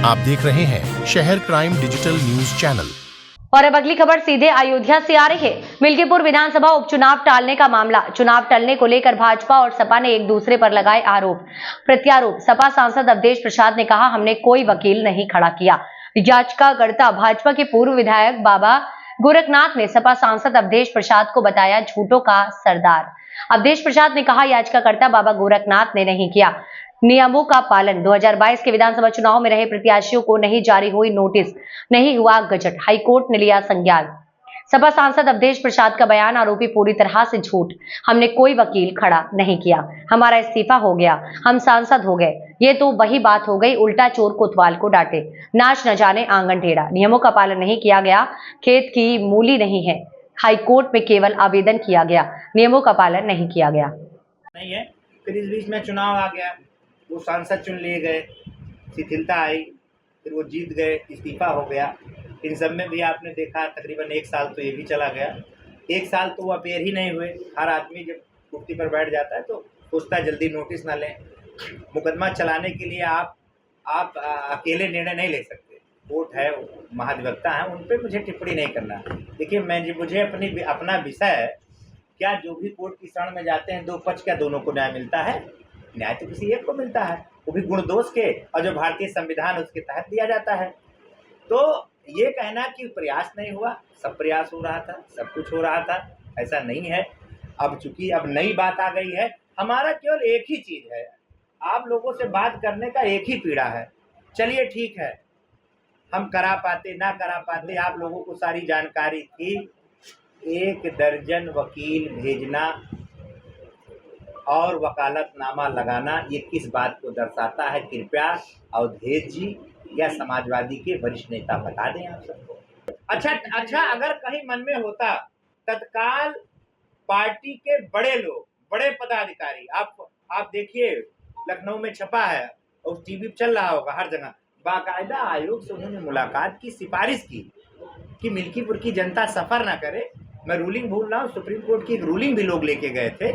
आप देख रहे हैं शहर क्राइम डिजिटल न्यूज चैनल। और अब अगली खबर सीधे अयोध्या से आ रही है। मिल्कीपुर विधानसभा उपचुनाव टालने का मामला। चुनाव टलने को लेकर भाजपा और सपा ने एक दूसरे पर लगाए आरोप प्रत्यारोप। सपा सांसद अवधेश प्रसाद ने कहा, हमने कोई वकील नहीं खड़ा किया। याचिकाकर्ता भाजपा के पूर्व विधायक बाबा गोरखनाथ ने सपा सांसद अवधेश प्रसाद को बताया झूठों का सरदार। अवधेश प्रसाद ने कहा, याचिकाकर्ता बाबा गोरखनाथ ने नहीं किया नियमों का पालन। 2022 के विधानसभा चुनाव में रहे प्रत्याशियों को नहीं जारी हुई नोटिस, नहीं हुआ गजट, हाईकोर्ट ने लिया संज्ञान। सपा सांसद अवधेश प्रसाद का बयान, आरोपी पूरी तरह से झूठ। हमने कोई वकील खड़ा नहीं किया, हमारा इस्तीफा हो गया, हम सांसद हो गए। ये तो वही बात हो गई, उल्टा चोर कोतवाल को डांटे, नाच न जाने आंगन टेढ़ा। नियमों का पालन नहीं किया गया, खेत की मूली नहीं है, हाईकोर्ट में केवल आवेदन किया गया, नियमों का पालन नहीं किया गया। नहीं है। फिर इस बीच में चुनाव आ गया, वो सांसद चुन लिए गए, शिथिलता आई, फिर वो जीत गए, इस्तीफा हो गया। इन सब में भी आपने देखा तकरीबन 1 साल तो ये भी चला गया। 1 साल तो वो अपेयर ही नहीं हुए। हर आदमी जब कुर्सी पर बैठ जाता है तो सोचता है जल्दी नोटिस ना लें। मुकदमा चलाने के लिए आप अकेले निर्णय नहीं ले सकते। कोर्ट है, महाधिवक्ता हैं, उन पर मुझे टिप्पणी नहीं करना। देखिए, मुझे अपना विषय है, क्या जो भी कोर्ट की शरण में जाते हैं दो पक्ष, क्या दोनों को न्याय मिलता है? न्याय तो किसी एक को मिलता है, वो भी गुण दोष के, और जो भारतीय संविधान उसके तहत दिया जाता है। तो ये कहना कि प्रयास नहीं हुआ, सब प्रयास हो रहा था, सब कुछ हो रहा था, ऐसा नहीं है। अब चूंकि अब नई बात आ गई है, हमारा केवल एक ही चीज़ है, आप लोगों से बात करने का एक ही पीड़ा है। चलिए ठीक है, हम करा पाते ना करा पाते, आप लोगों को सारी जानकारी थी। 1 दर्जन वकील भेजना और वकालतनामा लगाना, ये किस बात को दर्शाता है? कृपया अवधेश जी या समाजवादी के वरिष्ठ नेता बता दें आप सबको। अच्छा, अगर कहीं मन में होता, तत्काल पार्टी के बड़े लोग, बड़े पदाधिकारी, आप देखिए लखनऊ में छपा है और टीवी चल रहा होगा हर जगह, बाकायदा आयोग से उन्होंने मुलाकात की, सिफारिश की कि मिल्कीपुर की जनता सफ़र ना करे। मैं रूलिंग भूल रहा हूँ, सुप्रीम कोर्ट की एक रूलिंग भी लोग लेके गए थे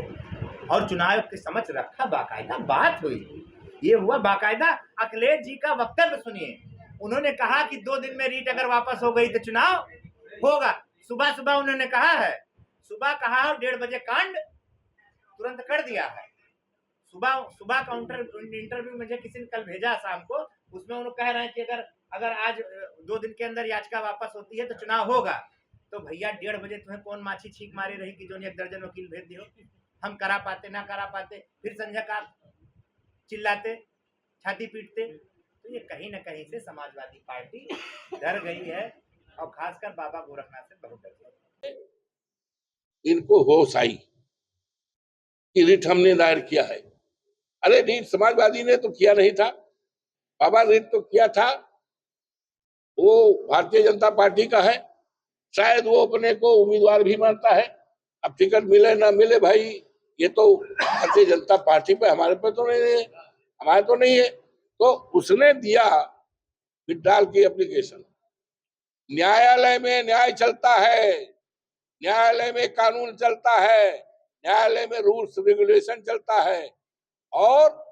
और चुनाव आयोग के समक्ष रखा, बाकायदा बात हुई, ये हुआ बाकायदा। अखिलेश जी का वक्तव्य सुनिए, उन्होंने कहा कि 2 दिन में रीट अगर वापस हो गई तो चुनाव होगा। सुबह उन्होंने कहा है, सुबह कहा है, 1:30 बजे कांड तुरंत कर दिया है। सुबह काउंटर इंटरव्यू मुझे किसी ने कल भेजा शाम को, उसमें उन्होंने कह रहे हैं कि अगर आज 2 दिन के अंदर याचिका वापस होती है तो चुनाव होगा। तो भैया 1:30 बजे तुम्हें कौन माछी छींक मारी रही कि जो 1 दर्जन वकील भेज दियो? हम करा पाते ना करा पाते, फिर संजय का चिल्लाते, छाती पीटते। तो ये कहीं ना कहीं से समाजवादी पार्टी डर गई है, और खासकर बाबा गोरखनाथ से बहुत डर गई। इनको होश आई कि रिट हमने दायर किया है। अरे रिट समाजवादी ने तो किया नहीं था, बाबा रिट तो किया था, वो भारतीय जनता पार्टी का है, शायद वो अपने को उम्मीदवार भी मानता है। अब टिकट मिले ना मिले भाई, ये तो भारतीय जनता पार्टी पे, हमारे पे तो नहीं है, हमारे तो नहीं है। तो उसने दिया विड्रॉल की एप्लीकेशन। न्यायालय में न्याय चलता है, न्यायालय में कानून चलता है, न्यायालय में रूल्स रेगुलेशन चलता है, और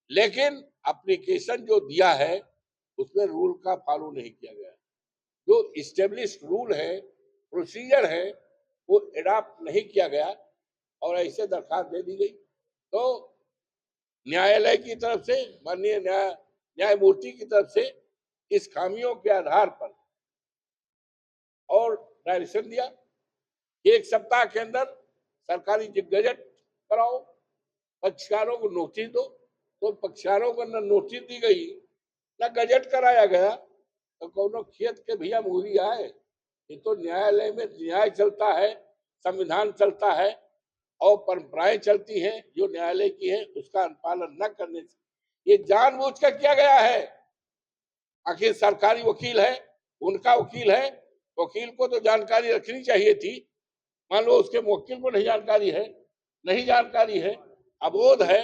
लेकिन एप्लीकेशन जो दिया है उसमें रूल का फॉलो नहीं किया गया। जो इस्टेब्लिश्ड रूल है, प्रोसीजर है, वो एडॉप्ट नहीं किया गया और ऐसे दरखास्त दे दी गई। तो न्यायालय की तरफ से, माननीय न्यायमूर्ति की तरफ से इस खामियों के आधार पर और डायरेक्शन दिया, 1 सप्ताह के अंदर सरकारी गजट कराओ, पक्षकारों को नोटिस दो। तो पक्षकारों को न नोटिस दी गई, न गजट कराया गया, तो कोनो खेत के भैया मुहरी आए। ये तो न्यायालय में न्याय चलता है, संविधान चलता है और परंपराएं चलती हैं जो न्यायालय की है, उसका अनुपालन न करने से ये जानबूझ कर किया गया है। आखिर सरकारी वकील है, उनका वकील है, वकील को तो जानकारी रखनी चाहिए थी। मान लो उसके वकील को नहीं जानकारी है, अबोध है।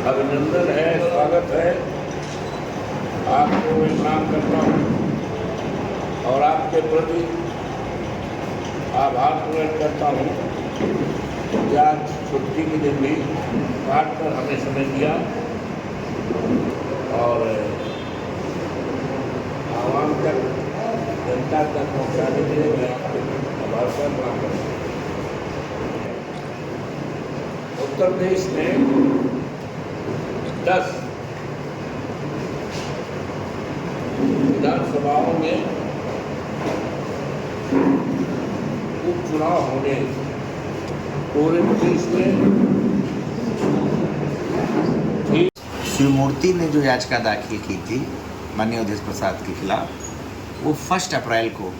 अभिनंदन है, स्वागत है, आपको मैं प्रणाम करता हूँ और आपके प्रति आभार प्रकट करता हूँ कि आज छुट्टी के दिन भी काट कर हमें समय दिया और आवाम तक, जनता तक पहुँचाने के लिए मैं आपके आभार का मांग करता हूँ। उत्तर प्रदेश में 10 विधानसभाओं में उपचुनाव होने, पूरे प्रदेश में शिवमूर्ति ने जो याचिका दाखिल की थी माननीय अवधेश प्रसाद के खिलाफ, वो 1 अप्रैल को,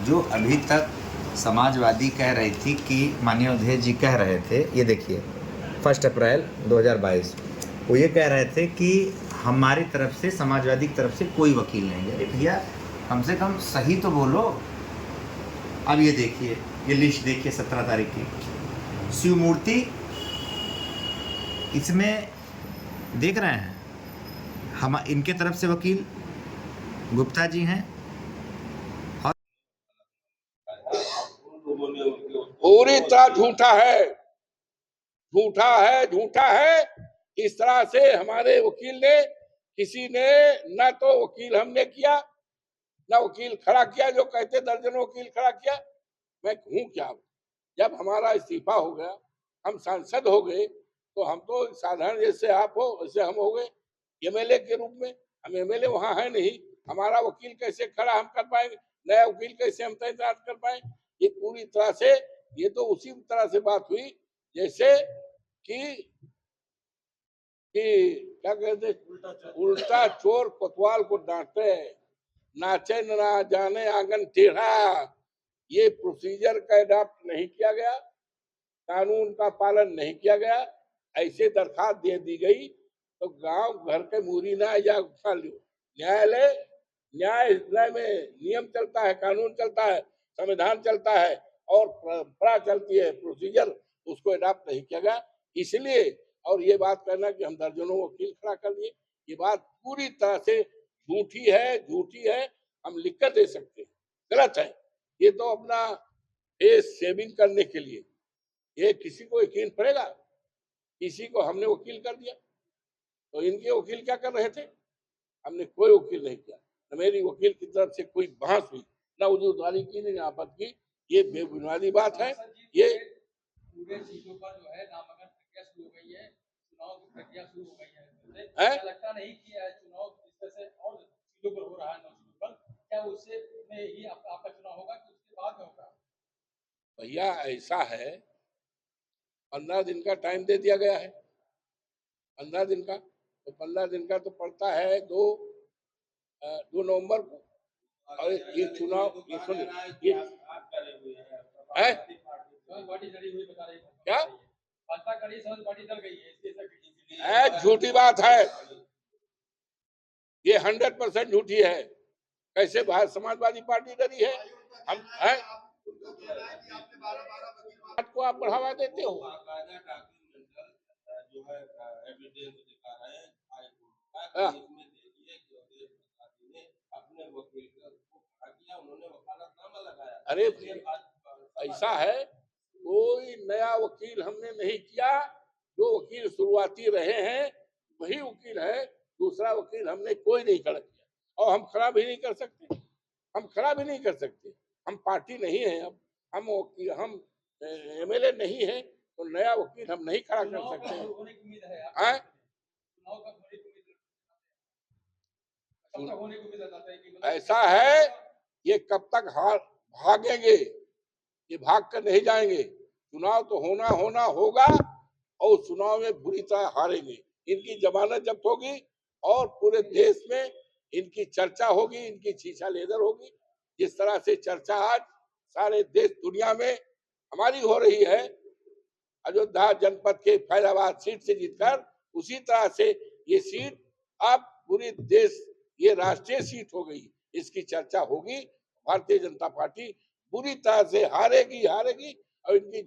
जो अभी तक समाजवादी कह रही थी कि माननीय अवधेश जी कह रहे थे, ये देखिए 1 अप्रैल 2022, वो ये कह रहे थे कि हमारी तरफ से, समाजवादी की तरफ से कोई वकील नहीं है। भैया कम से कम सही तो बोलो। अब ये देखिए, ये लिस्ट देखिए 17 तारीख की, शिवमूर्ति इसमें देख रहे हैं, हम इनके तरफ से वकील गुप्ता जी हैं। पूरी तरह झूठा है, झूठा है, झूठा है। इस तरह से हमारे वकील ने, किसी ने न तो वकील हमने किया, न वकील खड़ा किया, जो कहते दर्जनों वकील खड़ा किया। मैं हूँ क्या? जब हमारा इस्तीफा हो गया, हम सांसद हो गए, तो हम तो साधारण जैसे आप हो वैसे हम हो गए एमएलए के रूप में। हम एमएलए वहाँ है नहीं, हमारा वकील कैसे खड़ा हम कर पाएंगे? नया वकील कैसे हम तैनात कर पाए? ये पूरी तरह से, ये तो उसी तरह से बात हुई जैसे कि क्या कहते, उल्टा चोर कोतवाल को डांटे, नाचे ना जाने आंगन टेढ़ा। ये प्रोसीजर का अडॉप्ट नहीं किया गया, कानून का पालन नहीं किया गया। ऐसे दरखास्त दे दी गई तो गांव घर के मूरी ना या उठा लो। न्यायालय में नियम चलता है, कानून चलता है, संविधान चलता है और परंपरा चलती है, प्रोसीजर उसको अडॉप्ट नहीं किया गया। इसलिए, और ये बात कहना कि हम दर्जनों वकील खड़ा कर दिए, ये बात पूरी तरह से झूठी है, झूठी है। हम लिख कर दे सकते हैं, गलत है। ये तो अपना फेस सेविंग करने के लिए, ये किसी को यकीन पड़ेगा? किसी को हमने वकील कर दिया, तो इनके वकील क्या कर रहे थे? हमने कोई वकील नहीं किया, न मेरी वकील की तरफ से कोई बहस हुई, न उम्मीदवारी की, न आपत्ति की। ये बेबुनियादी बात है। ये पूरे सीटों पर जो है नामांकन प्रक्रिया शुरू हो गई है, चुनाव की प्रक्रिया शुरू हो गई है। क्या लगता नहीं कि चुनाव जिस तरह से और सीटों पर हो रहा है, 9 सीटों पर, क्या उससे में ही आपका चुनाव होगा कि उसके बाद में होगा? भैया ऐसा है, 15 दिन का टाइम दे दिया गया है, 15 दिन का, तो 15 दिन का तो पड़ता है 2 नवंबर को। और ये चुनाव, ये सुन, ये है क्या? झूठी बात है, ये 100% झूठी है। कैसे भारत समाजवादी पार्टी डरी है? हम है को आप बढ़ावा देते हो। अरे ऐसा है, कोई नया वकील हमने नहीं किया। जो वकील शुरुआती रहे हैं वही वकील है, दूसरा वकील हमने कोई नहीं खड़ा किया। और हम खड़ा भी नहीं कर सकते, हम खड़ा भी नहीं कर सकते। हम पार्टी नहीं है, अब हम एमएलए नहीं है, तो नया वकील हम नहीं खड़ा कर सकते हैं। ऐसा है, ये कब तक भागेंगे? ये भाग कर नहीं जाएंगे। चुनाव तो होना होगा और चुनाव में बुरी तरह हारेंगे। इनकी जमानत जब्त होगी और पूरे देश में इनकी चर्चा होगी, इनकी छीछा लेदर होगी। जिस तरह से चर्चा आज सारे देश दुनिया में हमारी हो रही है, अयोध्या जनपद के फैजाबाद सीट से जीतकर, उसी तरह से ये सीट अब पूरी देश, ये राष्ट्रीय सीट हो गई, इसकी चर्चा होगी। भारतीय जनता पार्टी बुरी तरह से हारेगी और इनकी